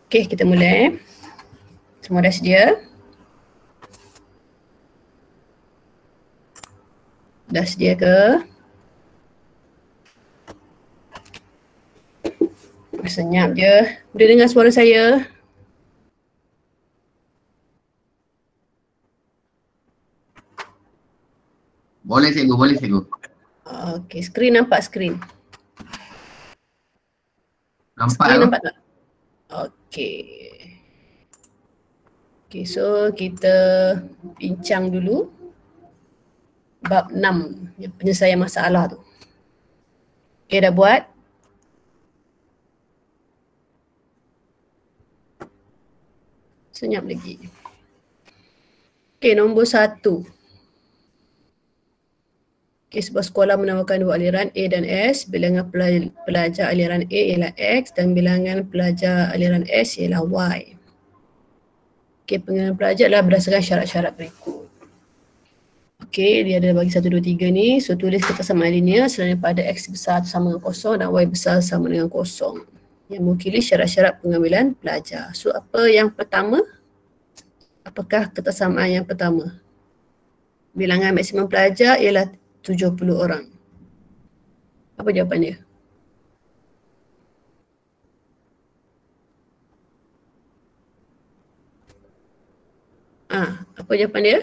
Okey, kita mula. Semua dah sedia? Dah sedia ke? Senyap je. Boleh dengar suara saya? Boleh cikgu, boleh cikgu. Okey, skrin nampak skrin? Nampak Skrin tu? nampak tak? Okey. Okey, so kita bincang dulu bab 6, penyelesaian masalah tu. Okey, dah buat? Senyap lagi. Okey, nombor 1. Okey, sebuah sekolah menawarkan dua aliran A dan S. Bilangan pelajar aliran A ialah X dan bilangan pelajar aliran S ialah Y. Okey, pengenalan pelajar adalah berdasarkan syarat-syarat berikut. Okey, dia ada bagi 1, 2, 3 ni. So, tulis kesamaan linear selain pada X besar sama dengan kosong dan Y besar sama dengan kosong. Yang mewakili syarat-syarat pengambilan pelajar. So, apa yang pertama? Apakah kesamaan yang pertama? Bilangan maksimum pelajar ialah 70 orang. Apa jawapan dia? Apa jawapan dia?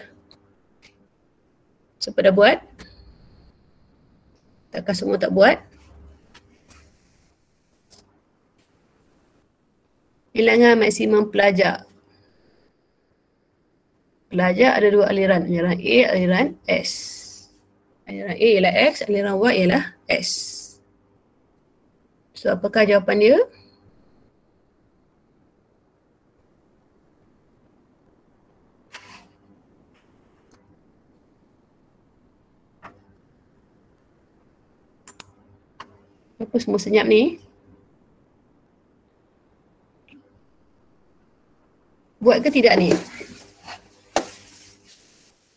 Siapa dah buat? Takkan semua tak buat? Bilangan maksimum pelajar. Pelajar ada dua aliran. Aliran A, aliran S. Aliran A ialah X, aliran Y ialah S. So, apakah jawapan dia? Apa semua senyap ni? Buat ke tidak ni?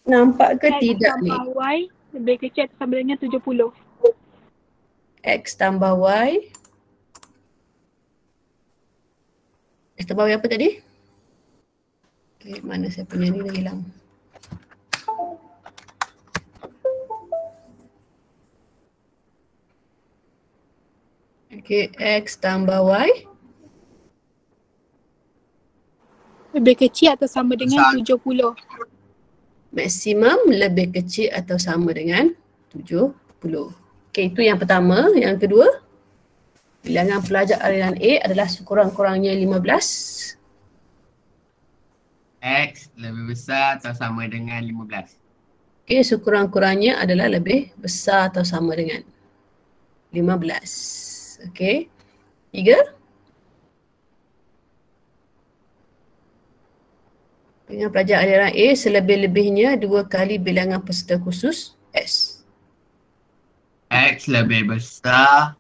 Nampak ke tidak ni? X tambah Y lebih kecil atau sama dengan 70. X tambah Y. X tambah Y apa tadi? Okay, mana saya punya ni dah hilang. Okay, X tambah Y. Lebih kecil atau sama dengan 70. Maksimum lebih kecil atau sama dengan 70. Okay, itu yang pertama. Yang kedua, bilangan pelajar aliran A adalah sekurang-kurangnya 15. X lebih besar atau sama dengan 15. Okay, sekurang-kurangnya adalah lebih besar atau sama dengan 15. Okay. 3. Bilangan pelajar aliran A selebih-lebihnya 2 kali bilangan peserta khusus S. X lebih besar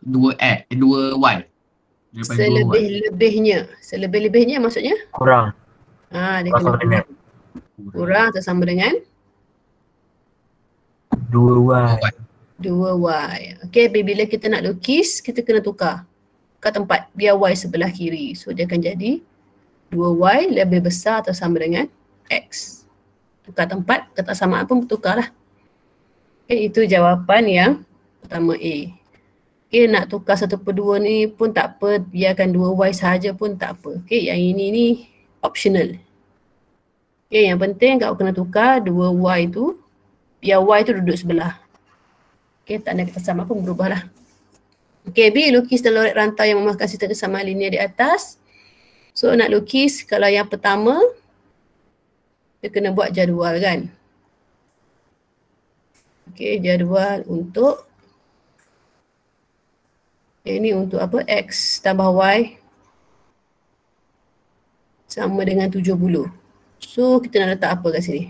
2Y. Selebih-lebihnya. Selebih-lebihnya maksudnya? Kurang. Dia kena kurang. Kurang atau sama dengan? 2Y. 2Y. Okay, bila kita nak lukis, kita kena tukar kat tempat. Biar Y sebelah kiri. So, dia akan jadi 2Y lebih besar atau sama dengan X. Tukar tempat, kesamaan pun bertukar lah. Okay, itu jawapan yang pertama A. Okay, nak tukar 1/2 ni pun tak apa. Biarkan 2Y sahaja pun tak apa. Okay, yang ini ni optional. Okay, yang penting kau kena tukar 2Y tu. Biar Y tu duduk sebelah. Okay, tanda kesamaan pun berubah lah. Okay, B, lukis teloret rantai yang memakan sistem kesamaan linear di atas. So, nak lukis kalau yang pertama, dia kena buat jadual kan. Okay, jadual untuk ini untuk apa? X tambah Y sama dengan 70. So kita nak letak apa kat sini?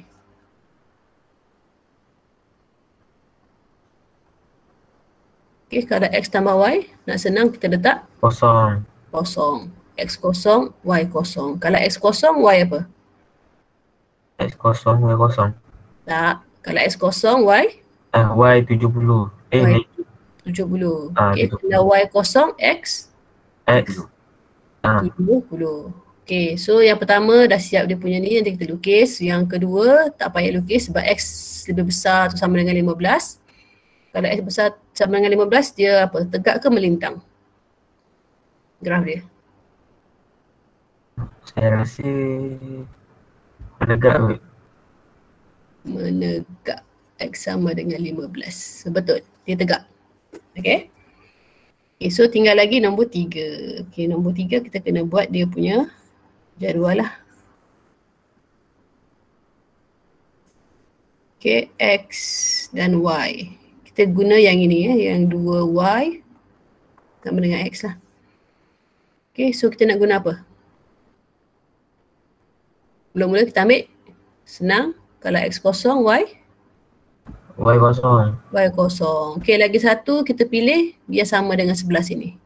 Okay, kalau X tambah Y, nak senang kita letak Kosong. kosong. X kosong, Y kosong. Kalau X kosong, Y apa? X kosong, Y kosong. Tak. Kalau X kosong, Y Y 70. Y 70. Okay, 70. kalau Y kosong, X X 70. Okay, so yang pertama dah siap dia punya ni, nanti kita lukis. Yang kedua, tak payah lukis sebab X lebih besar atau sama dengan 15. Kalau X besar sama dengan 15, dia apa? Tegak ke melintang? Graf dia. saya rasa menegak kot. Menegak. X sama dengan 15. So, betul. Dia tegak. Okay. Okay, so tinggal lagi nombor 3. Okay, nombor 3 kita kena buat dia punya jadual lah. Okay, X dan Y. Kita guna yang ini yang 2Y sama dengan X lah. Okay, so kita nak guna apa? Mula-mula kita ambil senang. Kalau X kosong, Y kosong. Y kosong. Okay, lagi satu kita pilih biar sama dengan sebelah sini.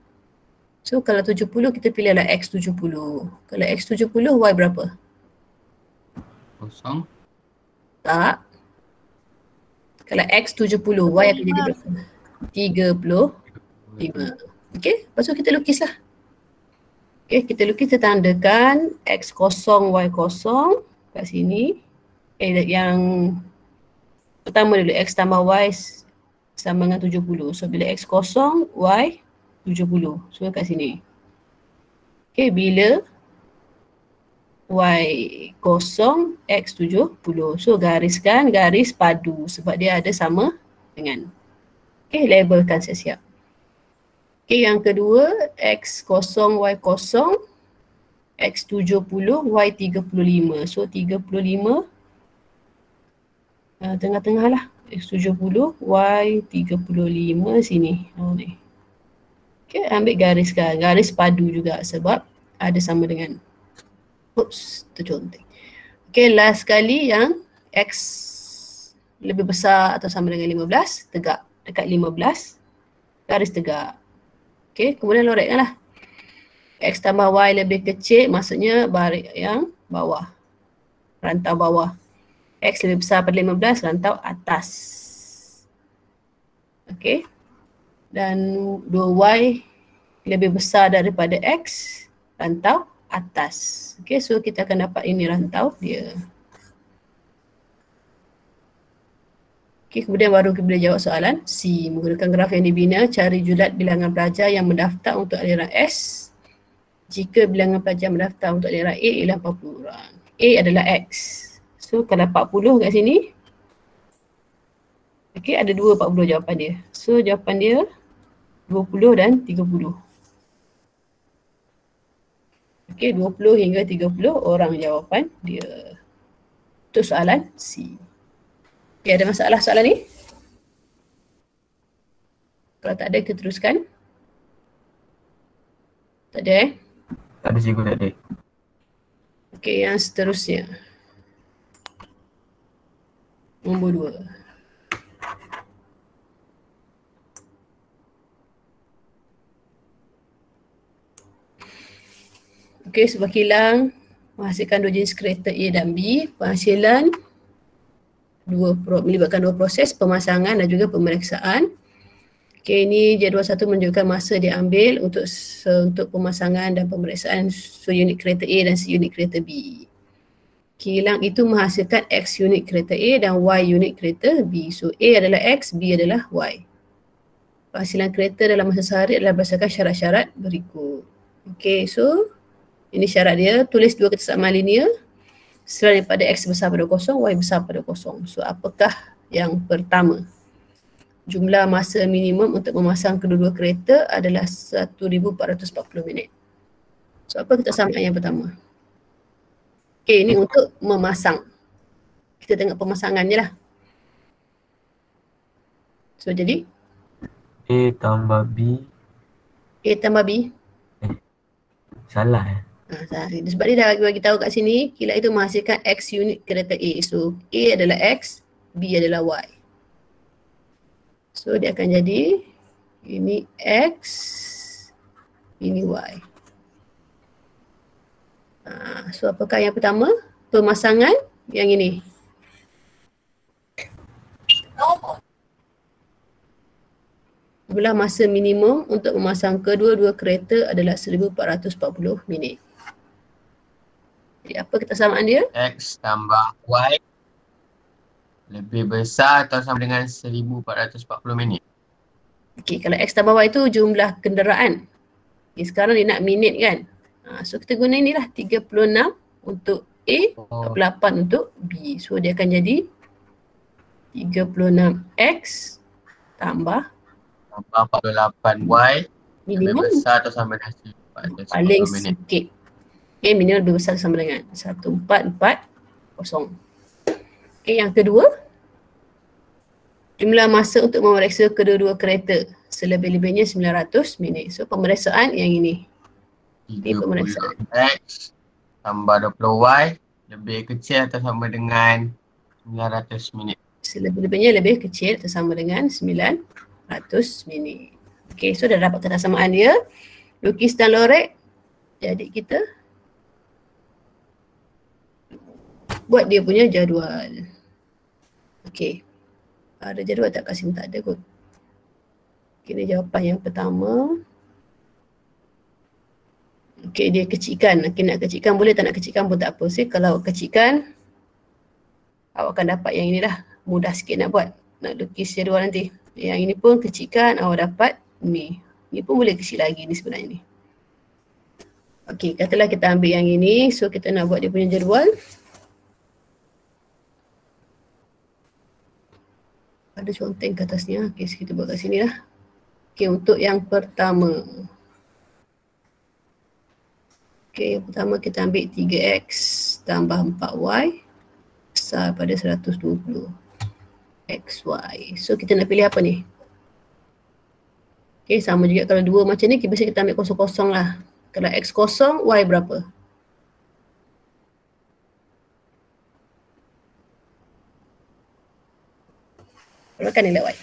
So kalau 70 kita pilihlah X 70. Kalau X 70, Y berapa? Kosong. Tak. Kalau X 70, Y akan jadi berapa? 35. Okay, lepas tu kita lukislah. Okay, kita lukis, kita tandakan X kosong, Y kosong kat sini. Yang pertama dulu, X tambah Y sama dengan 70. So bila X kosong, Y 70. So kat sini. Okay, bila Y kosong, X 70. So gariskan garis padu sebab dia ada sama dengan. Okay, labelkan siap-siap. Okay, yang kedua, X kosong, Y kosong, X 70, Y 35. So 35 tengah-tengah lah. X 70, Y 35 sini. Ni. Okay, ambil gariskan. Garis padu juga sebab ada sama dengan. Oops, terconteng. Okay, last kali yang X lebih besar atau sama dengan 15, tegak. Dekat 15, garis tegak. Okay, kemudian lorekkan lah. X tambah Y lebih kecil, maksudnya baris yang bawah. Rantau bawah. X lebih besar pada 15, rantau atas. Okay. Dan 2Y lebih besar daripada X, rantau atas. Okay, so kita akan dapat ini rantau dia. Okay, kemudian baru kita boleh jawab soalan C. Menggunakan graf yang dibina, cari julat bilangan pelajar yang mendaftar untuk aliran S jika bilangan pelajar mendaftar untuk aliran A ialah 40 orang. A adalah X. So kalau 40 kat sini, okay, ada 40 jawapan dia. So jawapan dia 20 dan 30. Okay, 20 hingga 30 orang jawapan dia. Itu soalan C. Okay, ada masalah soalan ni? Kalau tak ada, kita teruskan. Tak ada Tak ada cikgu, tak ada. Okay, yang seterusnya. Nombor 2. Okay, sebuah kilang menghasilkan dua jenis kereta A dan B. Penghasilan melibatkan dua proses, pemasangan dan juga pemeriksaan. Okay, ini jadual satu menunjukkan masa diambil untuk pemasangan dan pemeriksaan seunit kereta A dan seunit kereta B. Kilang itu menghasilkan X unit kereta A dan Y unit kereta B. So A adalah X, B adalah Y. Penghasilan kereta dalam masa sehari adalah berdasarkan syarat-syarat berikut. Okay, so ini syarat dia. Tulis dua kesamaan linear selain daripada X besar pada kosong, Y besar pada kosong. So apakah yang pertama? Jumlah masa minimum untuk memasang kedua-dua kereta adalah 1440 minit. So apa kesamaan yang pertama? Okay, ini untuk memasang. Kita tengok pemasangannya lah. So jadi A tambah B. A tambah B. Salah Sebab dia dah bagi tahu kat sini, kilat itu menghasilkan X unit kereta A. So A adalah X, B adalah Y. So dia akan jadi ini X, ini Y. So apakah yang pertama? Pemasangan yang ini. Jumlah masa minimum untuk memasang kedua-dua kereta adalah 1440 minit. Jadi apa kesamaan dia? X tambah Y lebih besar atau sama dengan 1440 minit. Okey, kalau X tambah Y itu jumlah kenderaan. Okay, sekarang dia nak minit kan. So kita guna inilah 36 untuk A, 48 untuk B. So dia akan jadi 36X tambah 48Y lebih minimum besar atau sama dengan 1440 paling minit. sikit. Okay, minimum lebih besar sama dengan 1440. Okay, yang kedua, jumlah masa untuk memeriksa kedua-dua kereta selebih-lebihnya 900 minit. So pemeriksaan yang ini. Ini pemeriksaan. 30X tambah 20Y lebih kecil atau sama dengan 900 minit. Selebih-lebihnya lebih kecil atau sama dengan 900 minit. Okay, so dah dapat kesamaan dia. Lukis dan lorek. Jadi kita buat dia punya jadual. Okay. Ada jadual tak? Kat sini tak ada kot. Okay, ini jawapan yang pertama. Okay, dia kecilkan. Okay, nak kecilkan boleh, tak nak kecilkan pun tak apa. So, kalau kecilkan, awak akan dapat yang inilah. Mudah sikit nak buat. Nak lukis jadual nanti. Yang ini pun kecilkan, awak dapat ni. Ni pun boleh kecil lagi ni sebenarnya ni. Okay, katalah kita ambil yang ini. So, kita nak buat dia punya jadual. Ada conteng ke atasnya. Okay, so kita buat kat sini lah. Okay, untuk yang pertama. Okay, yang pertama kita ambil 3X tambah 4Y besar pada 120 XY. So kita nak pilih apa ni? Okay, sama juga kalau dua macam ni, biasa kita ambil kosong-kosong lah. Kalau X kosong, Y berapa? Berapa nilai Y?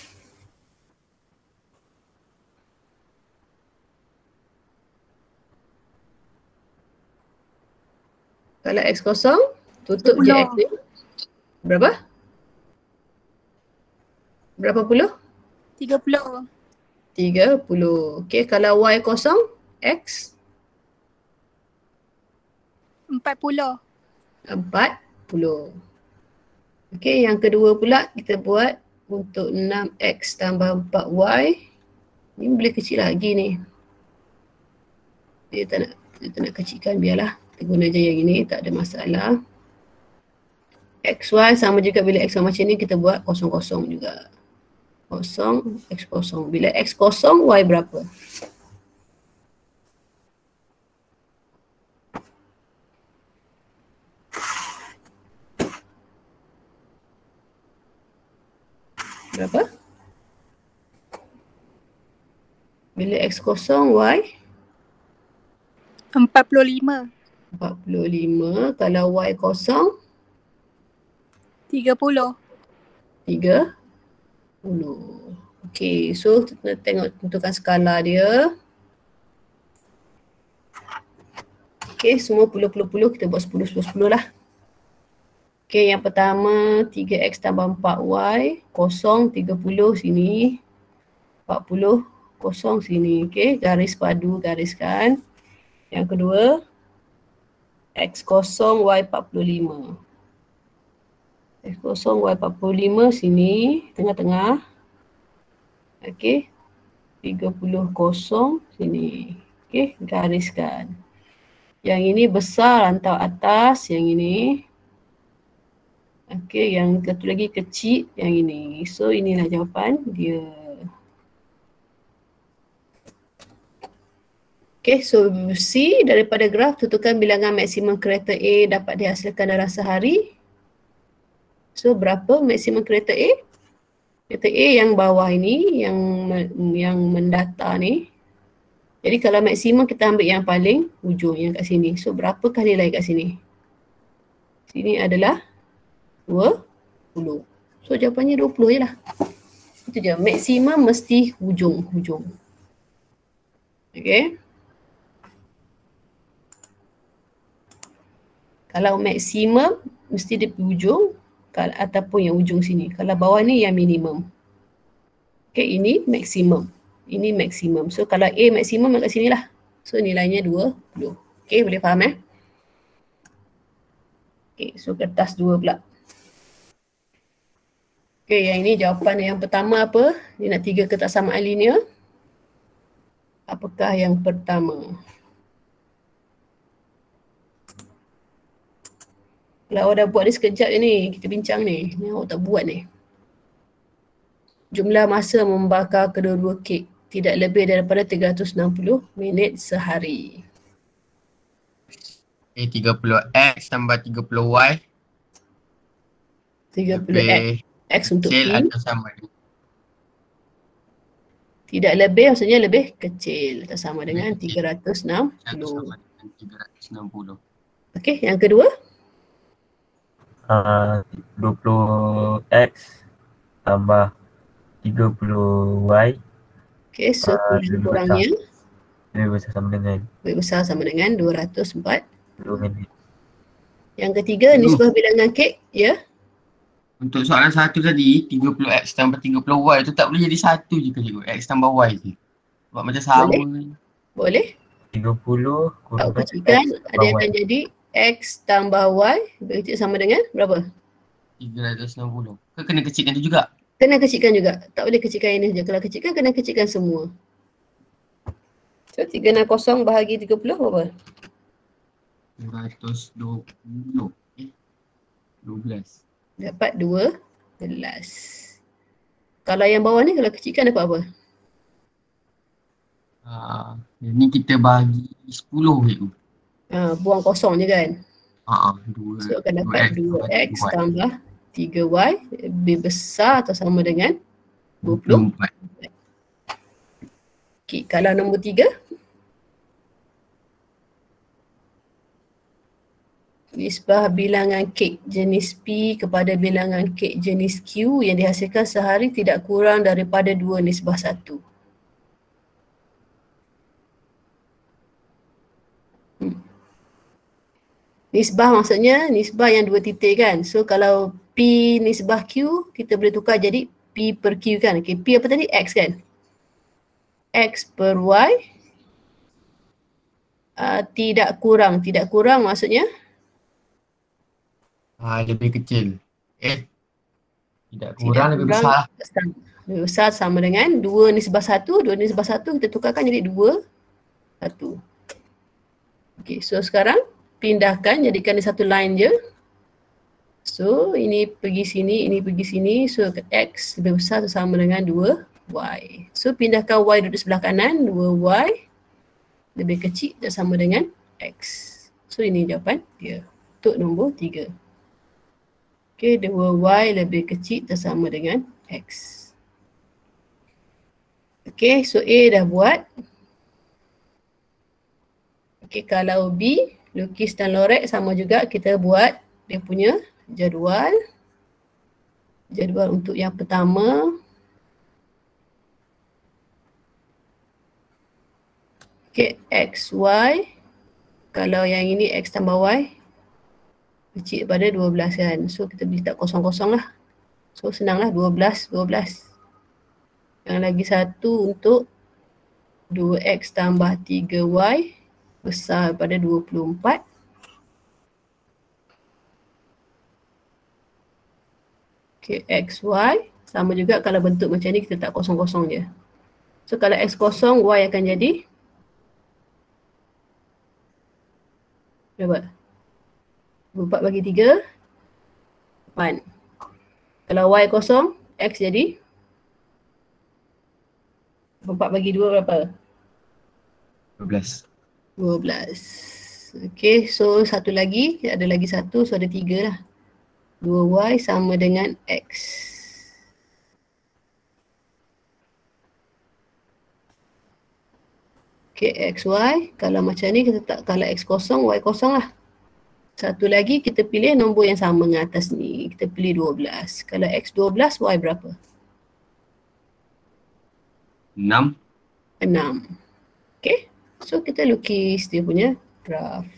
Kalau X kosong, tutup je X ni. Berapa? Berapa puluh? 30. 30. Okay, kalau Y kosong, X? 40. 40. Okay, yang kedua pula kita buat untuk 6X tambah 4Y. Ni boleh kecil lagi ni. Dia tak nak kecilkan, biarlah. Kita guna je yang ini, tak ada masalah. XY sama juga bila X macam ni kita buat kosong-kosong juga. Kosong, X kosong. Bila X kosong, Y berapa? Berapa? Bila X kosong, Y? 45. 45. Kalau Y kosong? 30. 30. Okay, so kita tengok tentukan skala dia. Okay, semua puluh-puluh-puluh kita buat 10-10-10 lah. Okay, yang pertama 3X tambah 4Y, kosong 30 sini, 40 kosong sini. Okay, garis padu, gariskan. Yang kedua, X kosong Y 45. X kosong Y 45 sini, tengah-tengah. Okay, 30 kosong sini. Okay, gariskan. Yang ini besar antara atas, yang ini. Okay, yang satu lagi kecil, yang ini. So, inilah jawapan dia. Okay, so C daripada graf tentukan bilangan maksimum kereta A dapat dihasilkan dalam sehari. So, berapa maksimum kereta A? Kereta A yang bawah ini, yang mendata ni. Jadi kalau maksimum kita ambil yang paling hujung yang kat sini. So berapakah nilai kat sini? Sini adalah 20. So jawapannya 20 je lah. Itu je. Maksimum mesti hujung. Okay. Kalau maksimum mesti di hujung ataupun yang hujung sini. Kalau bawah ni yang minimum. Okay, ini maksimum. Ini maksimum. So kalau A maksimum kat sini lah. So nilainya 20. Okay, boleh faham Okay, so kertas 2 pula. Okay, yang ini jawapan yang pertama apa? Dia nak 3 ketaksamaan linear. Apakah yang pertama? Kalau awak dah buat ni sekejap je ni, kita bincang ni. Ni awak tak buat ni. Jumlah masa membakar kedua-dua kek tidak lebih daripada 360 minit sehari. Okay, 30x tambah 30y 30x X untuk kecil P. atau sama dengan Tidak lebih maksudnya lebih kecil atau sama dengan lebih kecil. 360. atau sama dengan 360. Okey, yang kedua 20x tambah 30y okey, so kurang-kurangnya lebih besar sama dengan lebih besar sama dengan 240. 20 minit. Yang ketiga nisbah bilangan kek ya. Untuk soalan satu tadi 30x tambah 30y tu tak boleh jadi satu je ke cikgu? X tambah y je. Sebab macam sama. Boleh? 30 kurang Awak kecilkan ada yang akan jadi X tambah Y berarti sama dengan berapa? 360. Ke kena kecilkan tu juga? Kena kecilkan juga. Tak boleh kecilkan ini saja. Kalau kecilkan kena kecilkan semua. So 360 bahagi 30 berapa? 220. 12. Dapat 12. Kalau yang bawah ni kalau kecilkan dapat apa? Ni kita bagi 10 cikgu. Buang kosong je kan? 2. So akan dapat 2X tambah 3Y lebih besar atau sama dengan 24. Okay, kalau nombor 3 nisbah bilangan kek jenis P kepada bilangan kek jenis Q yang dihasilkan sehari tidak kurang daripada 2:1. Nisbah maksudnya nisbah yang 2 titik kan. So kalau P nisbah Q kita boleh tukar jadi P per Q kan. Okay, P apa tadi? X kan. X per Y tidak kurang. Tidak kurang maksudnya lebih kecil. Tidak kurang, lebih besar. Lebih besar sama dengan 2:1. 2:1 kita tukarkan jadi 2, 1. Okay, so sekarang pindahkan jadikan dia satu line je. So ini pergi sini, ini pergi sini. So X lebih besar sama dengan 2Y. So pindahkan Y duduk sebelah kanan. 2Y lebih kecil dan sama dengan X. So ini jawapan dia untuk nombor 3. Okay, 2Y lebih kecil dan sama dengan X. Okay, so A dah buat. Okay, kalau B, lukis dan lorek sama juga kita buat dia punya jadual. Jadual untuk yang pertama. Okay, X, Y. Kalau yang ini X tambah Y. Kecil daripada 12 kan. So kita boleh letak kosong-kosong lah. So senang lah 12, 12. Yang lagi satu untuk 2X tambah 3Y. Besar daripada 24. Okay, X, Y. Sama juga kalau bentuk macam ni kita letak kosong-kosong je. So kalau X kosong, Y akan jadi berapa? 24 bagi 3, 8. Kalau Y kosong, X jadi 4 bagi 2 berapa? 12. 12. Okay, so satu lagi, ada lagi satu, so ada 3 lah. 2Y sama dengan X. Okay, X, Y. Kalau macam ni kita tak, kalau X kosong, Y kosong lah. Satu lagi kita pilih nombor yang sama dengan atas ni. Kita pilih 12. Kalau X 12, Y berapa? 6. 6. Okay. So kita lukis dia punya graf.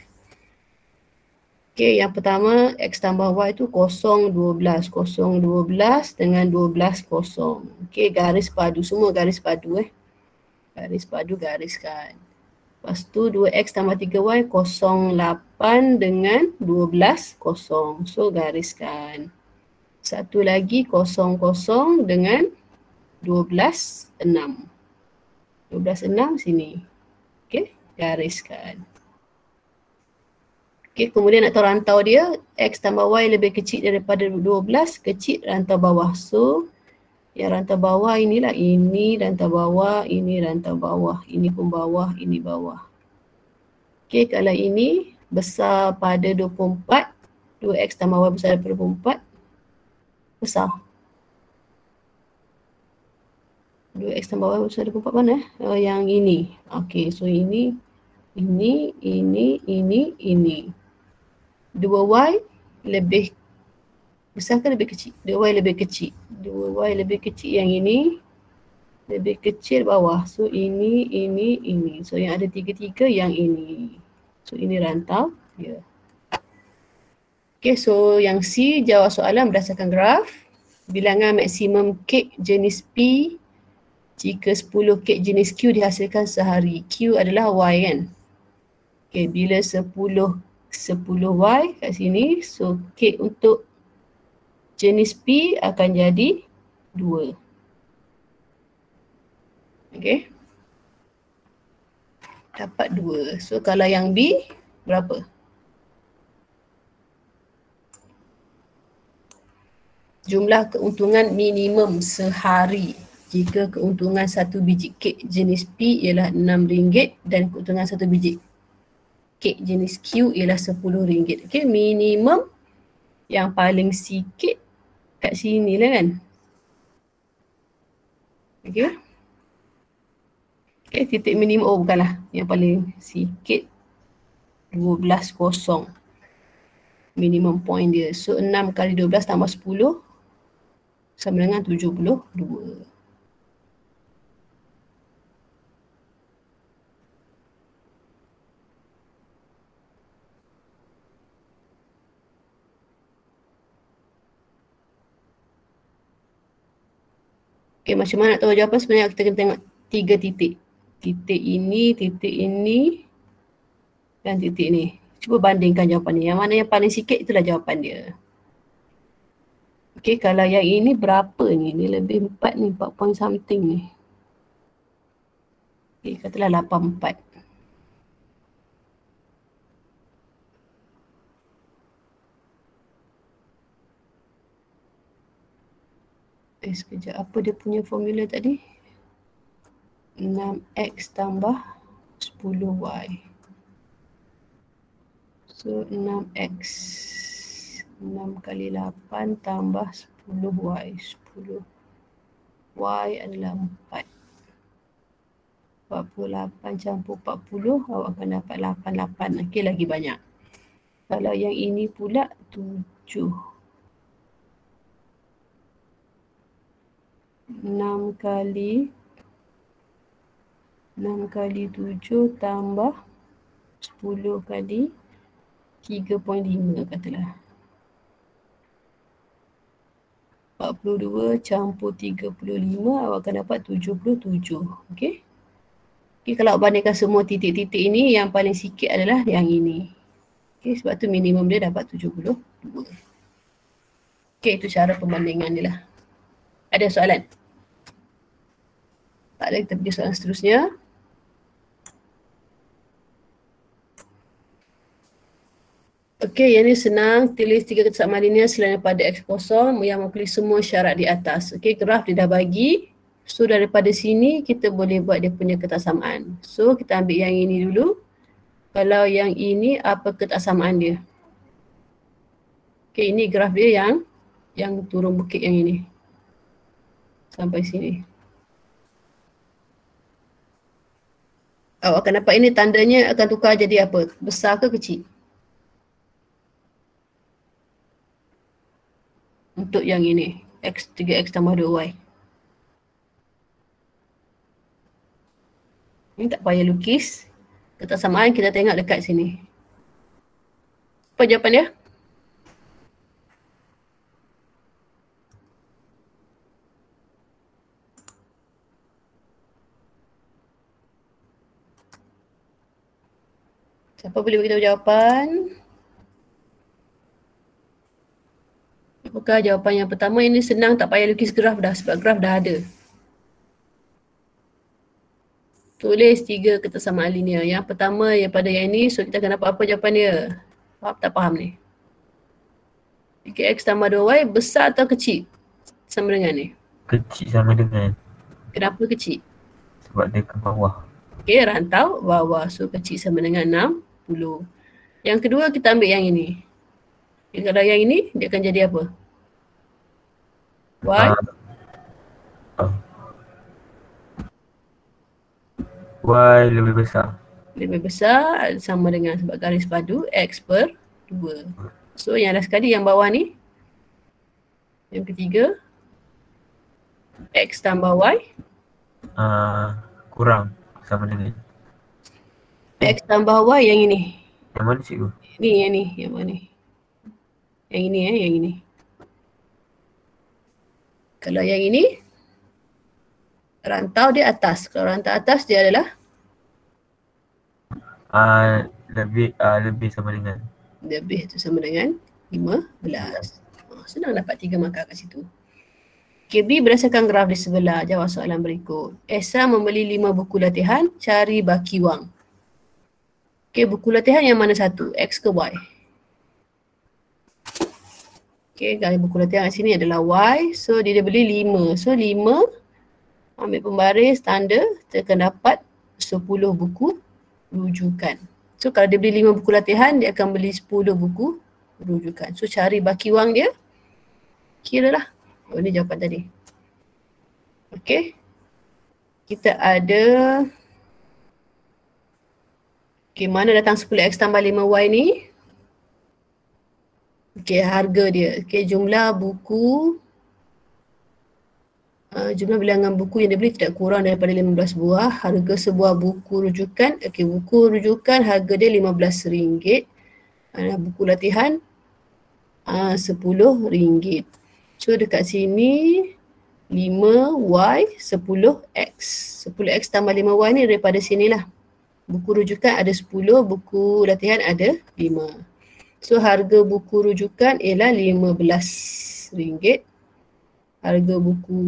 Okay, yang pertama X tambah Y tu 0, 12. 0, 12 dengan 12, 0. Okay, garis padu. Semua garis padu Garis padu gariskan. Lepas tu 2X tambah 3Y 0, 8 dengan 12, 0. So gariskan. Satu lagi 0, 0 dengan 12, 6. 12, 6 sini. Okay, gariskan. Okay, kemudian nak tahu rantau dia, X tambah Y lebih kecil daripada 12, kecil rantau bawah. So, yang rantau bawah inilah, ini rantau bawah, ini rantau bawah, ini pun bawah, ini bawah. Okay, kalau ini besar pada 24, 2X tambah Y besar daripada 24, besar. 2X tambah Y besar daripada 24 mana? Yang ini. Okay, so ini. 2Y lebih besar ke lebih kecil? 2Y lebih kecil. 2Y lebih kecil yang ini. Lebih kecil bawah. So ini. So yang ada 3 yang ini. So ini rantau dia. Okay, so yang C jawab soalan berdasarkan graf. Bilangan maksimum kek jenis P jika 10 kek jenis Q dihasilkan sehari. Q adalah Y kan? Okay, bila 10Y kat sini, so kek untuk jenis P akan jadi 2. Okay. Dapat 2. So kalau yang B berapa? Jumlah keuntungan minimum sehari jika keuntungan satu biji kek jenis P ialah RM6 dan keuntungan satu biji kek jenis Q ialah RM10. Okay, minimum yang paling sikit kat sini lah kan. Okay. Okay, titik minimum, oh bukanlah. Yang paling sikit 12, 0. Minimum point dia. So 6 kali 12 tambah 10 sama dengan 72. Okay, macam mana nak tahu jawapan? Sebenarnya kita kena tengok 3 titik. Titik ini dan titik ni. Cuba bandingkan jawapan ni. Yang mana yang paling sikit itulah jawapan dia. Okay, kalau yang ini berapa ni? Ni lebih 4 ni, 4 point something ni. Okay, katalah 84. Sekejap, apa dia punya formula tadi? 6X tambah 10Y. So 6X 6 kali 8 tambah 10Y. 10Y adalah 4. 48 campur 40, awak akan dapat 88. Okey, lagi banyak. Kalau yang ini pula 7. 6 kali 7 tambah 10 kali 3.5 katalah. 42 campur 35, awak akan dapat 77. Okey. Okey, kalau bandingkan semua titik-titik ini, yang paling sikit adalah yang ini. Okey, sebab tu minimum dia dapat 72. Okey, itu cara perbandingan dia lah. Ada soalan? Tak ada, kita pergi soalan seterusnya. Okey, yang ni senang. Tulis 3 kesamaan linear selain daripada X kosong yang mengikuti semua syarat di atas. Okey, graf dia dah bagi. So daripada sini kita boleh buat dia punya ketaksamaan. So kita ambil yang ini dulu. Kalau yang ini apa ketaksamaan dia? Okey, ini graf dia yang turun bukit yang ini. Sampai sini. Awak akan dapat ini tandanya akan tukar jadi apa? Besar ke kecil? Untuk yang ini, X, 3X tambah 2Y. Ini tak payah lukis. Ketersamaan kita tengok dekat sini. Apa jawapan dia? Siapa boleh beritahu jawapan? Apakah jawapan yang pertama? Ini senang, tak payah lukis graf dah sebab graf dah ada. Tulis 3 ketersamaan linear. Yang pertama daripada yang ini, so kita akan dapat apa jawapan dia? Faham tak faham ni? 3X tambah 2Y besar atau kecil? Sama dengan ni. Kecil sama dengan. Kenapa kecil? Sebab dia ke bawah. Okey, rantau bawah. So kecil sama dengan 60. Yang kedua kita ambil yang ini. Kalau yang ini, dia akan jadi apa? Y Y lebih besar. lebih besar sama dengan sebab garis padu X per 2. So yang last sekali yang bawah ni. Yang ketiga. X tambah Y. Kurang sama dengan. X tambah Y yang ini. Yang mana cikgu? Ni yang ni. Yang mana? Yang ini yang ini. Kalau yang ini. Rantau dia atas. Kalau rantau atas dia adalah. Lebih sama dengan. Lebih tu sama dengan 15. Senang dapat 3 markah kat situ. Okay, B berdasarkan graf di sebelah. Jawab soalan berikut. Esa membeli 5 buku latihan, cari baki wang. Okay, buku latihan yang mana satu? X ke Y? Okay, kalau buku latihan kat sini adalah Y. So, dia beli 5. So, 5 ambil pembaris tanda, kita akan dapat 10 buku rujukan. So, kalau dia beli 5 buku latihan, dia akan beli 10 buku rujukan. So, cari baki wang dia. Kira lah. Oh, ini jawapan tadi. Okay. Kita ada. Okay, mana datang 10X tambah 5Y ni? Okay, harga dia. Okay, jumlah buku. Jumlah bilangan buku yang dia beli tidak kurang daripada 15 buah. Harga sebuah buku rujukan. Okay, buku rujukan harga dia RM15. Buku latihan RM10. So dekat sini 5Y 10X. 10X tambah 5Y ni daripada sinilah. Buku rujukan ada 10, buku latihan ada 5. So harga buku rujukan ialah RM15. Harga buku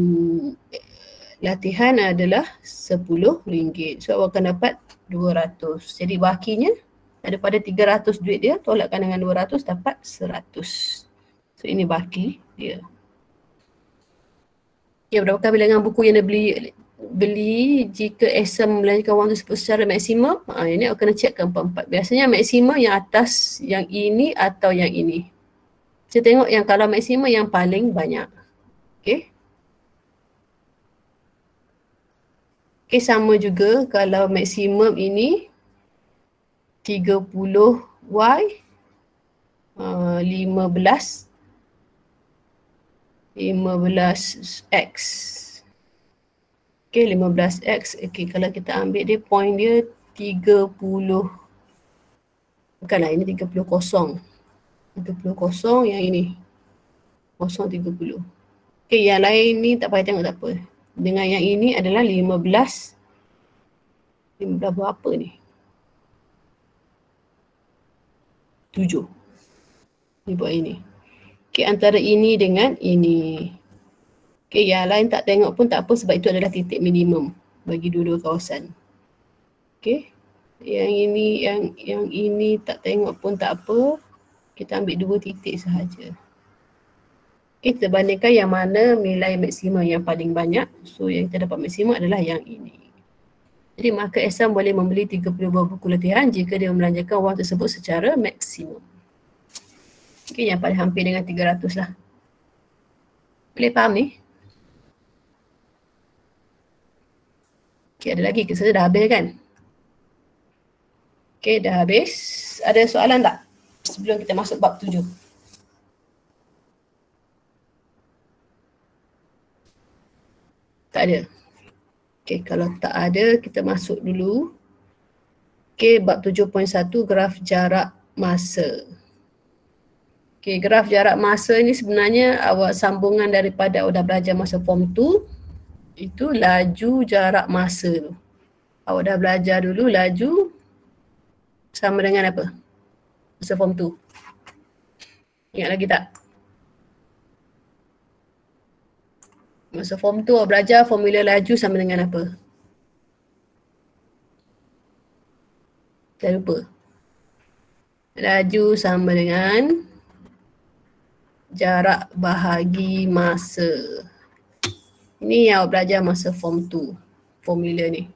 latihan adalah RM10. So awak akan dapat 200. Jadi bakinya daripada 300 duit dia, tolakkan dengan 200 dapat 100. So ini baki dia. Okay, berapakah bilangan buku yang dia beli jika Esa membelanjakan wang tersebut secara maksimum? Ini awak kena checkkan 4-4. Biasanya maksimum yang atas yang ini atau yang ini. Saya tengok yang kalau maksimum yang paling banyak. Okay. Okay, sama juga kalau maksimum ini 30Y 15X. Okay, 15X. Okay, kalau kita ambil dia, point dia 30. Bukanlah, ini 30 kosong. 30 kosong, yang ini. Kosong 30. Okay, yang lain ni tak payah tengok tak apa. Dengan yang ini adalah 15. 15 berapa ni? 7. Ni buat ini. Okay, antara ini dengan ini. Okay, yang lain tak tengok pun tak apa sebab itu adalah titik minimum bagi dua-dua kawasan. Okay. Yang ini tak tengok pun tak apa. Kita ambil 2 titik sahaja. Okay, kita bandingkan yang mana nilai maksimum yang paling banyak. So yang kita dapat maksimum adalah yang ini. Jadi maka Ehsan boleh membeli 30 buah buku latihan jika dia membelanjakan wang tersebut secara maksimum. Okay, yang paling hampir dengan 300 lah. Boleh faham ni? Okay, ada lagi ke? Saya dah habis kan? Okay, dah habis. Ada soalan tak sebelum kita masuk bab 7? Tak ada. Okay, kalau tak ada, kita masuk dulu. Okay, bab 7.1, graf jarak masa. Okay, graf jarak masa ni sebenarnya awak sambungan daripada awak dah belajar masa form 2. Itu laju jarak masa tu. Awak dah belajar dulu laju sama dengan apa? Masa form 2. Ingat lagi tak? Masa form 2 awak belajar formula laju sama dengan apa? Saya lupa. Laju sama dengan jarak bahagi masa. Ini yang awak belajar masa form 2. Formula ni.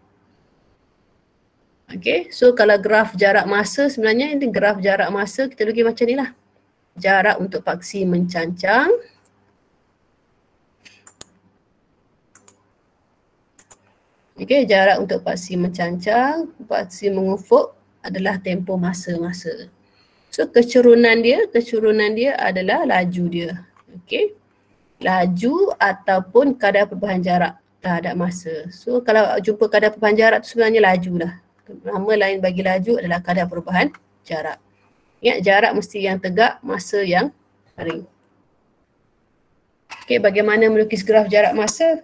Okay, so kalau graf jarak masa sebenarnya ini graf jarak masa kita lukis macam ni lah. Jarak untuk paksi mencancang. Okay, jarak untuk paksi mencancang, paksi mengufuk adalah tempoh masa-masa. So kecurunan dia adalah laju dia. Okay, laju ataupun kadar perubahan jarak terhadap masa. So kalau jumpa kadar perubahan jarak tu sebenarnya laju lah. Nama lain bagi laju adalah kadar perubahan jarak. Ingat jarak mesti yang tegak, masa yang garing. Okay, bagaimana melukis graf jarak masa?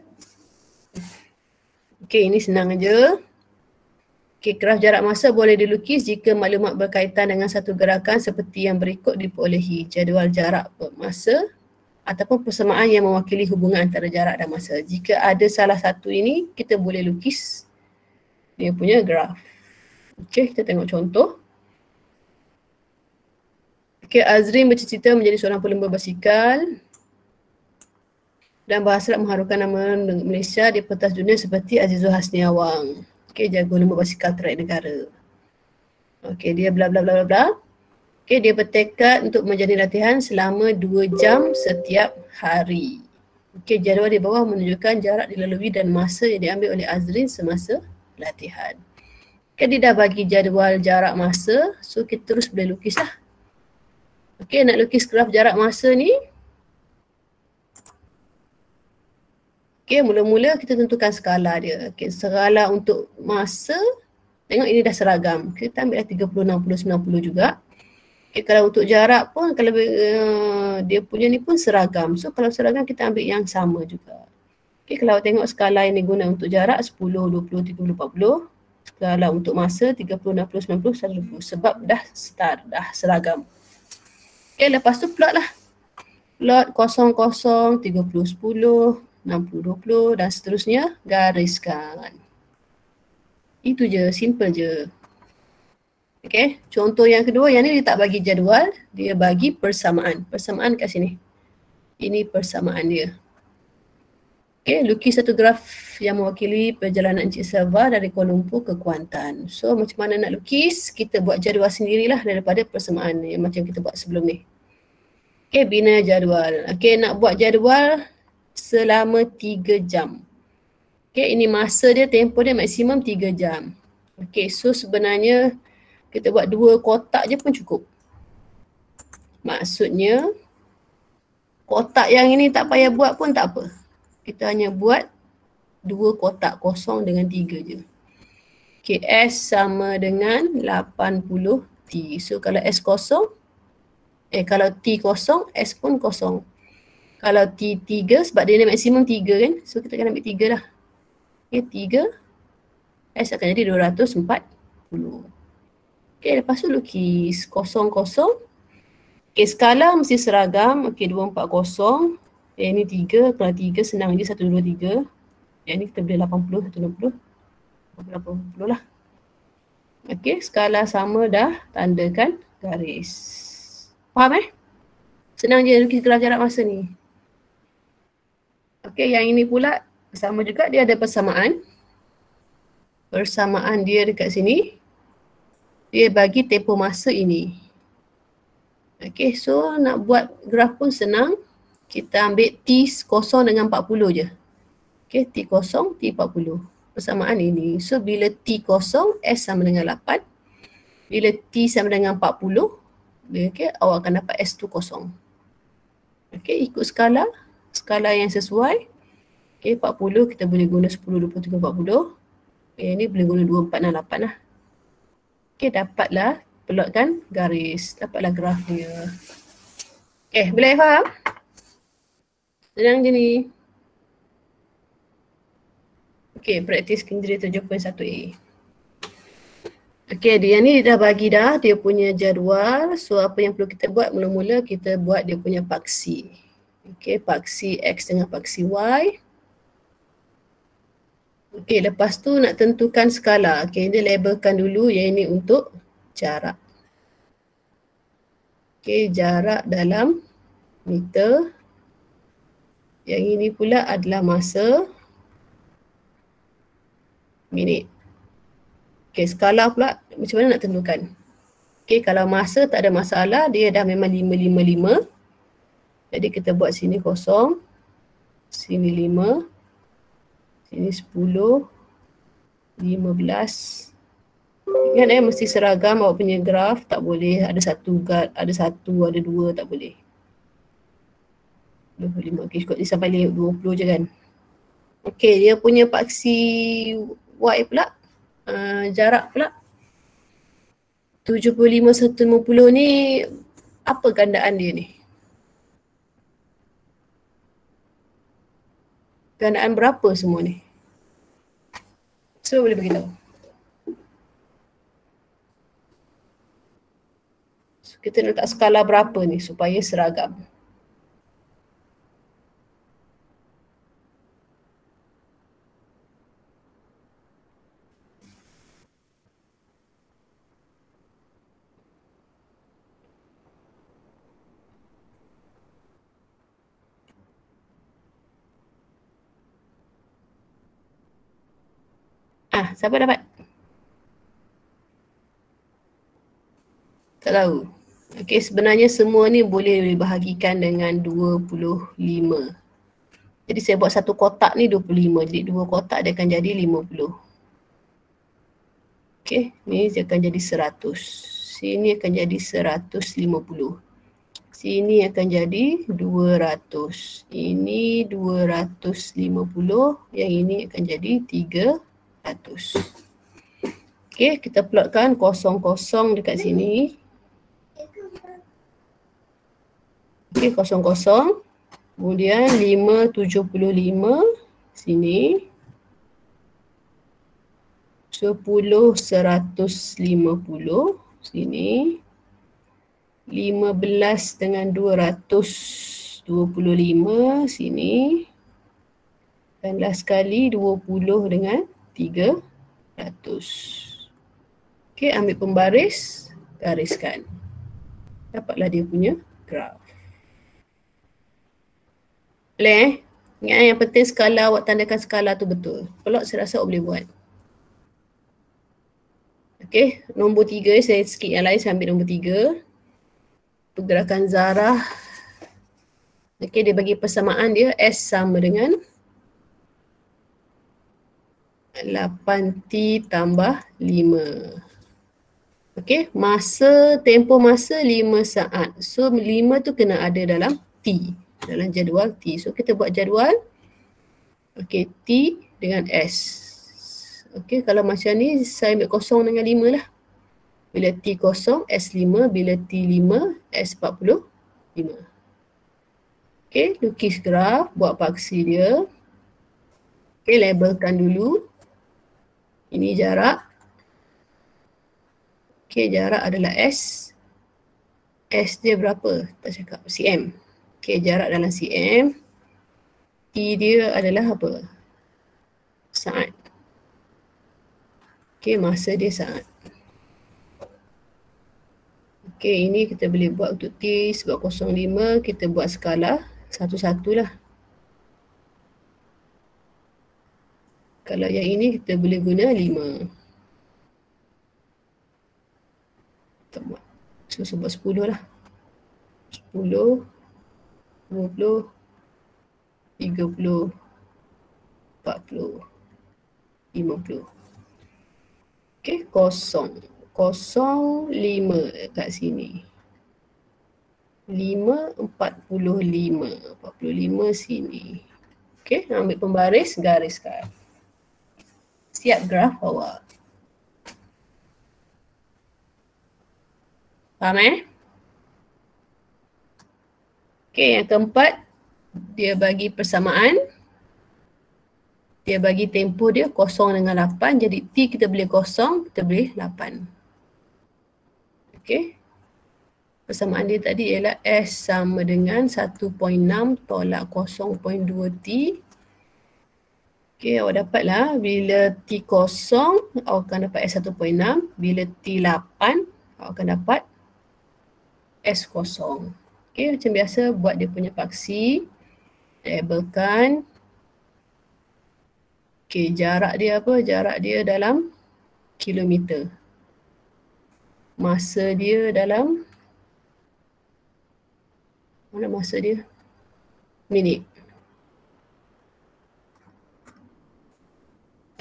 Okay, ini senang aja. Okay, graf jarak masa boleh dilukis jika maklumat berkaitan dengan satu gerakan seperti yang berikut diperolehi. Jadual jarak masa ataupun persamaan yang mewakili hubungan antara jarak dan masa. Jika ada salah satu ini, kita boleh lukis dia punya graf. Okay, kita tengok contoh. Okay, Azrin bercita-cita menjadi seorang pelumba basikal dan berhasrat mengharukan nama Malaysia di pentas dunia seperti Azizul Hasni Awang. Okay, jago lumba basikal track negara. Okay, dia bla bla bla bla bla. Okay, dia bertekad untuk menjalani latihan selama 2 jam setiap hari. Okay, jadual di bawah menunjukkan jarak dilalui dan masa yang diambil oleh Azrin semasa latihan. Okay, dia dah bagi jadual jarak masa, so kita terus boleh lukis lah. Okay, nak lukis graf jarak masa ni. Okay, mula-mula kita tentukan skala dia. Okay, skala untuk masa, tengok ini dah seragam. Kita ambil 30, 60, 90 juga. Okay, kalau untuk jarak pun, kalau dia punya ni pun seragam. So kalau seragam kita ambil yang sama juga. Okay, kalau tengok skala yang diguna untuk jarak 10, 20, 30, 40. Skala untuk masa 30, 60, 90, 100. Sebab dah start, dah seragam. Okay, lepas tu plot lah. Plot 00, 30, 10, 60, 20 dan seterusnya, gariskan. Itu je, simple je. Okay, contoh yang kedua, yang ni dia tak bagi jadual, dia bagi persamaan. Persamaan kat sini. Ini persamaan dia. Okay, lukis satu graf yang mewakili perjalanan Encik Selva dari Kuala Lumpur ke Kuantan. So macam mana nak lukis, kita buat jadual sendirilah daripada persamaan yang macam kita buat sebelum ni. Okay, bina jadual. Okay, nak buat jadual selama 3 jam. Okay, ini masa dia, tempoh dia maksimum 3 jam. Okay, so sebenarnya kita buat 2 kotak je pun cukup. Maksudnya kotak yang ini tak payah buat pun tak apa. Kita hanya buat 2 kotak kosong dengan 3 je. Okay, S sama dengan 80T. So kalau S kosong, kalau T kosong, S pun kosong. Kalau T 3, sebab dia ni maksimum 3 kan. So kita akan ambil 3 lah. Okay, 3. S akan jadi 240. Okay, lepas tu lukis 00. Okay, skala mesti seragam. Okay, 240. Ini 3, kalau 3 senang je 1, 2, 3. Yang ni kita boleh 80, 160. 80 lah. Okay, skala sama dah, tandakan garis. Faham Senang je lukis graf jarak masa ni. Okay, yang ini pula sama juga, dia ada persamaan. Persamaan dia dekat sini. Dia bagi tempoh masa ini. Okay, so nak buat graf pun senang. Kita ambil T kosong dengan 40 je. Okay, T kosong, T 40. Persamaan ini. So bila T kosong, S sama dengan 8. Bila T sama dengan 40, okay, awak akan dapat S tu kosong. Okay, ikut skala yang sesuai. Okay, 40 kita boleh guna 10, 20, 30, 40. Yang ni boleh guna 2, 4, 6, 8 lah. Okay, dapatlah plotkan garis, dapatlah graf dia. Okay, boleh faham? Senang je ni. Okay, praktis Kendri 7.1a. Okay, dia ni dah bagi dah dia punya jadual. So, apa yang perlu kita buat? Mula-mula kita buat dia punya paksi. Okay, paksi X dengan paksi Y. Okay, lepas tu nak tentukan skala. Okay, dia labelkan dulu yang ini untuk jarak. Okay, jarak dalam meter. Yang ini pula adalah masa minit. Okay, skala pula macam mana nak tentukan? Okay, kalau masa tak ada masalah, dia dah memang 555. Jadi kita buat sini kosong, sini 5, sini 10, 15. Ingat mesti seragam awak punya graf, tak boleh ada satu, ada dua, tak boleh. 25, okay, cukup dia sampai 20 je kan. Okay, dia punya paksi Y pula, jarak pula 75/150 ni, apa gandaan dia ni? Gandaan berapa semua ni? So boleh beritahu. So, kita nak letak skala berapa ni supaya seragam? Siapa dapat? Tak tahu. Okey, sebenarnya semua ni boleh dibahagikan dengan 25. Jadi saya buat satu kotak ni 25. Jadi dua kotak dia akan jadi 50. Okey, ni dia akan jadi 100. Sini akan jadi 150. Sini akan jadi 200. Ini 250. Yang ini akan jadi 300. Okey, kita plotkan kosong-kosong dekat sini. Okey, kosong-kosong. Kemudian 575 sini. 10/150 sini. 15 dengan 225 sini. 19 kali 20 dengan 300. Okey, ambil pembaris, gariskan. Dapatlah dia punya graf. Boleh Ingat yang penting skala, awak tandakan skala tu betul. Plot saya rasa awak boleh buat. Okey, nombor 3 saya skip yang lain, saya ambil nombor 3. Pergerakan zarah. Okey, dia bagi persamaan dia S sama dengan 8T tambah 5. Okey, tempoh masa 5 saat. So 5 tu kena ada dalam T, dalam jadual T. So kita buat jadual. Okey, T dengan S. Okey, kalau macam ni saya ambil kosong dengan 5 lah. Bila T kosong, S5. Bila T5, S45. Okey, lukis graf, buat paksi dia. Okey, labelkan dulu. Ini jarak. Okey, jarak adalah S. S dia berapa? Tak cakap. cm. Okey, jarak dalam cm. T dia adalah apa? Saat. Okey, masa dia saat. Okey, ini kita boleh buat untuk T sebab 05. Kita buat skala satu-satu lah. Kalau yang ini kita boleh guna 5. Kita buat. So, sebut 10 lah. 10, 20, 30, 40, 50. Okey, kosong. 0,5 kat sini. 45 sini. Okey, ambil pembaris, gariskan. Siap graf awak. Faham Okey, yang keempat, dia bagi persamaan. Dia bagi tempoh dia 0 dengan 8. Jadi T kita boleh 0, kita boleh 8. Okey. Persamaan dia tadi ialah S sama dengan 1.6 tolak 0.2 T. Okey, awak dapatlah bila T 0, awak akan dapat S 1.6. Bila T 8, awak akan dapat S 0. Okey, macam biasa buat dia punya paksi. Labelkan. Okey, jarak dia apa? Jarak dia dalam kilometer. Masa dia dalam, mana masa dia? Minit.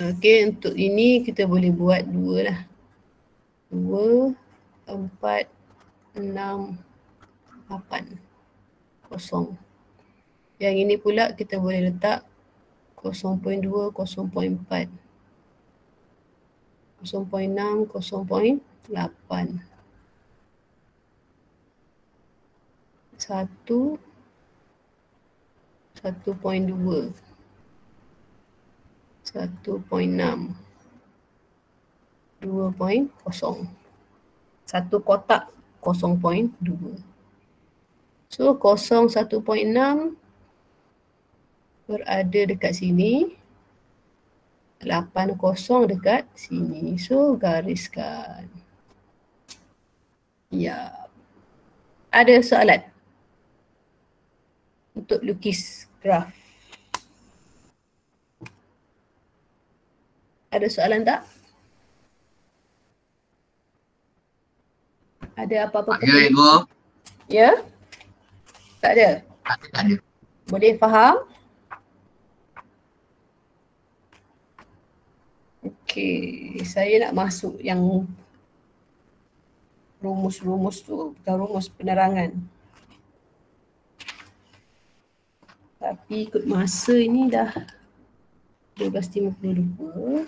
Okey, untuk ini kita boleh buat 2 lah. 2, 4, 6, 8. 0. Yang ini pula kita boleh letak 0.2, 0.4, 0.6, 0.8. 1, 1.2, 1.6, 2.0. Satu kotak 0.2. So 0, 1.6 berada dekat sini. 80 dekat sini. So gariskan. Ya. Ada soalan untuk lukis graf? Ada soalan tak? Ada apa-apa? Tak ada, Ego. Ya? Tak ada? Tak ada. Boleh faham? Okey, saya nak masuk yang rumus-rumus tu, bukan rumus penerangan. Tapi ikut masa ini dah 12.52.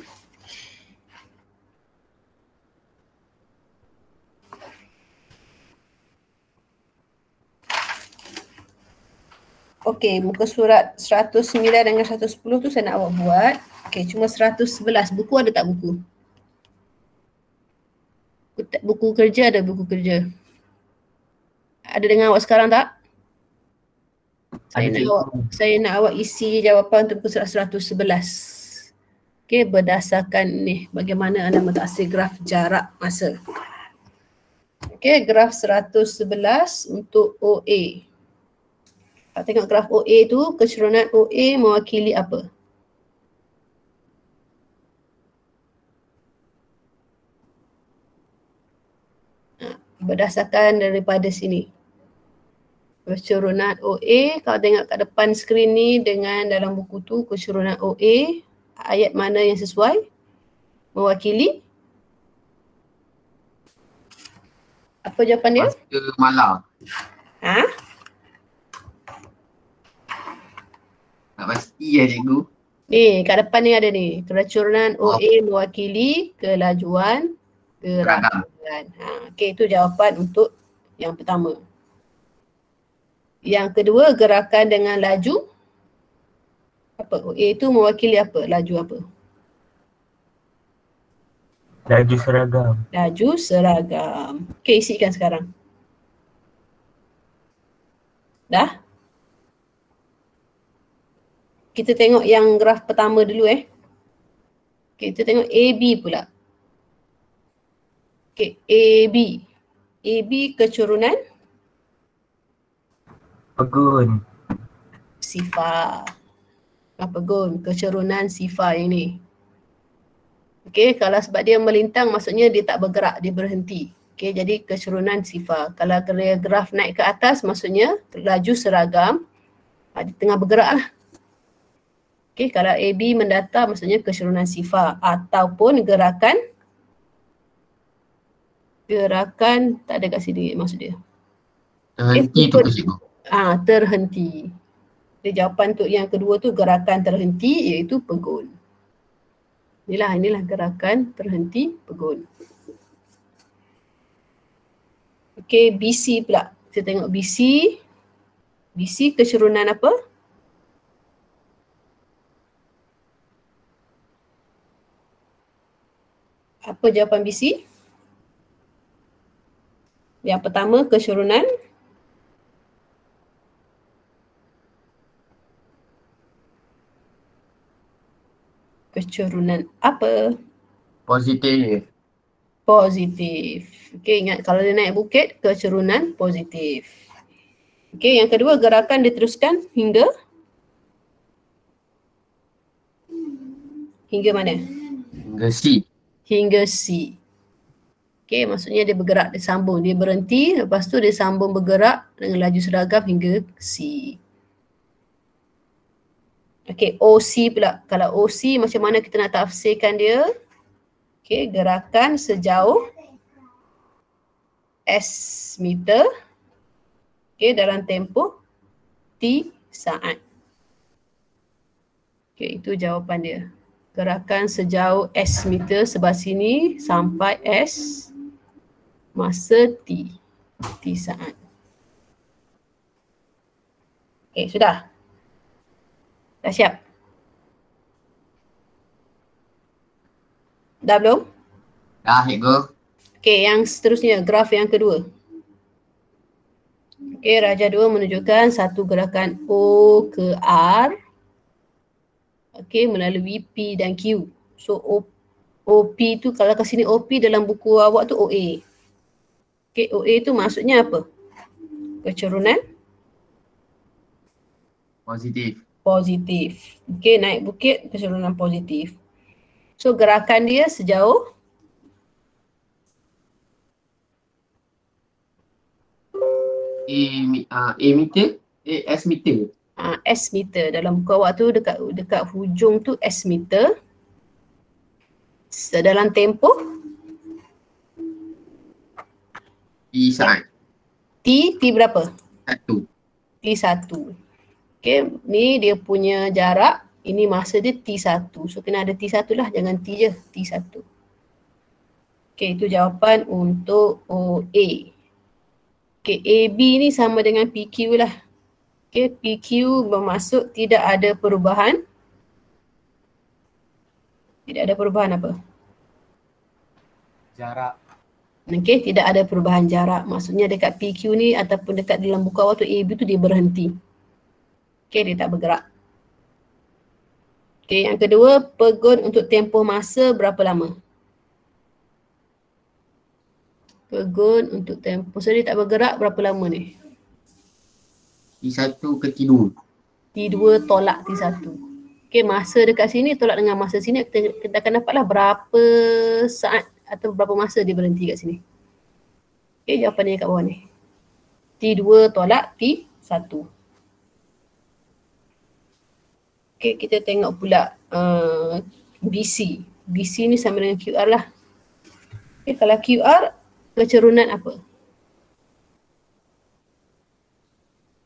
Okey, muka surat 109 dengan 110 tu saya nak awak buat. Okey, cuma 111. Buku ada tak buku? Buku kerja ada buku kerja. Ada dengan awak sekarang tak? Saya nak awak isi jawapan untuk muka surat 111. Okey, berdasarkan ni bagaimana anda mentaksir graf jarak masa. Okey, graf 111 untuk OA. Kalau tengok graf OA tu, keseluruhan OA mewakili apa? Berdasarkan daripada sini. Keseluruhan OA, kalau tengok kat depan skrin ni dengan dalam buku tu, keseluruhan OA, ayat mana yang sesuai? Mewakili? Apa jawapan dia? Masa malam. Ha? Tak pasti ya, cikgu. Ni, kat depan ni ada ni. Keracunan OA mewakili kelajuan gerakan. Okey, itu jawapan untuk yang pertama. Yang kedua, gerakan dengan laju. Apa? OA itu mewakili apa? Laju apa? Laju seragam. Laju seragam. Okey, isikan sekarang. Dah? Kita tengok yang graf pertama dulu Okay, kita tengok AB pula. Okay, AB. AB kecurunan Pegun. sifar. Pegun, kecurunan sifar yang ni. Okay, kalau sebab dia melintang maksudnya dia tak bergerak, dia berhenti. Okay, jadi kecurunan sifar. Kalau graf naik ke atas maksudnya laju seragam, dia tengah bergerak lah. Okay, kalau AB mendatar maksudnya keseluruhan sifar ataupun gerakan Gerakan tak ada kat sini maksud dia. Terhenti tu ke cikgu? Terhenti. Dia jawapan untuk yang kedua tu gerakan terhenti iaitu pegun. Inilah gerakan terhenti pegun. Okey, BC pula. Kita tengok BC. BC kecerunan apa? Apa jawapan BC? Yang pertama kecerunan. Kecerunan apa? Positif. Positif. Okey, ingat kalau dia naik bukit, kecerunan positif. Okey, yang kedua gerakan diteruskan hingga mana? Hingga C. Hingga C. Okey, maksudnya dia bergerak, dia sambung, dia berhenti, lepas tu dia sambung bergerak dengan laju seragam hingga C. Okey, OC pula. Kalau OC macam mana kita nak tafsirkan dia? Okey, gerakan sejauh S meter. Okey, dalam tempoh T saat. Okey, itu jawapan dia. Gerakan sejauh S meter sebelah sini sampai S masa T saat. Okey, sudah? Dah siap? Dah belum? Dah cikgu. Okey, yang seterusnya, graf yang kedua. Okey, Raja 2 menunjukkan satu gerakan O ke R. Okey, melalui P dan Q. So, OP tu, kalau kat sini OP dalam buku awak tu OA. Okey, OA tu maksudnya apa? Kecerunan? Positif. Positif. Okey, naik bukit, kecerunan positif. So, gerakan dia sejauh S meter. S meter. Dalam buku awak tu dekat hujung tu S meter. Dalam tempoh T saat. T berapa? 1. T1. Okay, ni dia punya jarak. Ini masa dia T1. So kena ada T1 lah, jangan T je, T1. Okay, itu jawapan untuk OA. Okay, AB ni sama dengan PQ lah. Okay, PQ bermaksud tidak ada perubahan. Tidak ada perubahan apa? Jarak. Okay, tidak ada perubahan jarak. Maksudnya dekat PQ ni ataupun dekat dalam buku awal tu AB tu dia berhenti. Okay, dia tak bergerak. Okay, yang kedua, pegun untuk tempoh masa berapa lama? Pegun untuk tempoh, so dia tak bergerak berapa lama ni? T1 ke T2? T2 tolak T1. Okay, masa dekat sini tolak dengan masa sini, kita akan dapatlah berapa saat atau berapa masa dia berhenti kat sini. Okay, jawapannya kat bawah ni. T2 tolak T1. Okay, kita tengok pula BC. BC ni sama dengan QR lah. Okay, kalau QR, kecerunan apa?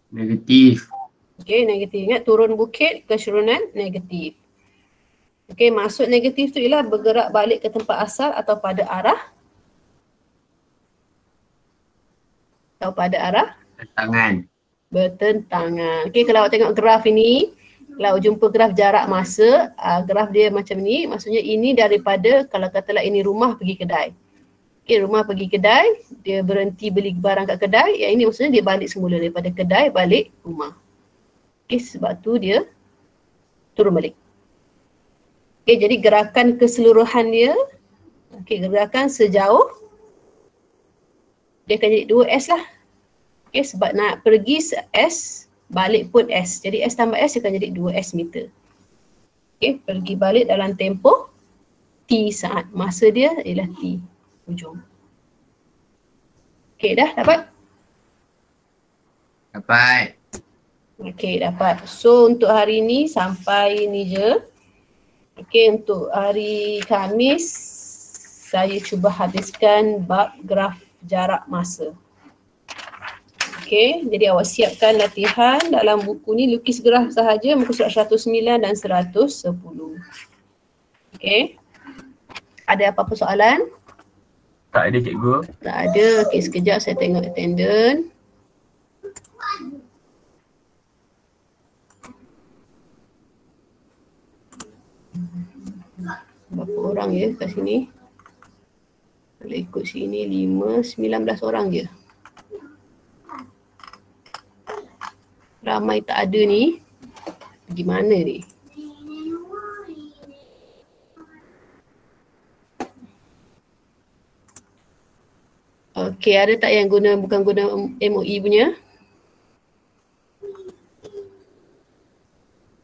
Negatif. Okay, negatif. Ingat turun bukit, kecerunan negatif. Okay, maksud negatif tu ialah bergerak balik ke tempat asal atau pada arah? Atau pada arah? Bertentangan. Bertentangan. Okay, kalau awak tengok graf ini, kalau jumpa graf jarak masa, graf dia macam ni, maksudnya ini daripada, kalau katalah ini rumah pergi kedai. Okay, rumah pergi kedai, dia berhenti beli barang kat kedai, yang ini maksudnya dia balik semula daripada kedai balik rumah. Okay, sebab tu dia turun balik. Okay, jadi gerakan keseluruhan dia, okay, gerakan sejauh, dia akan jadi 2S lah. Okay, sebab nak pergi S, balik pun S. Jadi S tambah S akan jadi 2S meter. Okay, pergi balik dalam tempoh T saat. Masa dia ialah T hujung. Okay, dah dapat? Dapat. Okay, dapat. So untuk hari ni sampai ni je. Okay, untuk hari Khamis saya cuba habiskan bab graf jarak masa. Okey, jadi awak siapkan latihan dalam buku ni, lukis graf sahaja muka surat 109 dan 110. Okey. Ada apa-apa soalan? Tak ada cikgu. Tak ada. Okey, sekejap saya tengok attendance. Berapa orang ya kat sini? Kalau ikut sini 19 orang je. Ramai tak ada ni. Pergi mana ni? Okey, ada tak yang bukan guna MOE punya?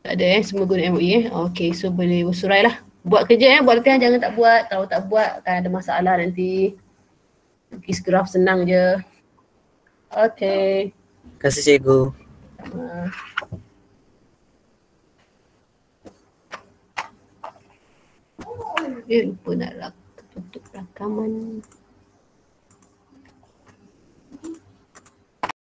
Tak ada semua guna MOE Okey, so boleh bersurai lah. Buat kerja buat latihan, jangan tak buat. Kalau tak buat akan ada masalah nanti. Lukis graf senang je. Okey. Terima kasih cikgu. Lupa nak tutup rakaman.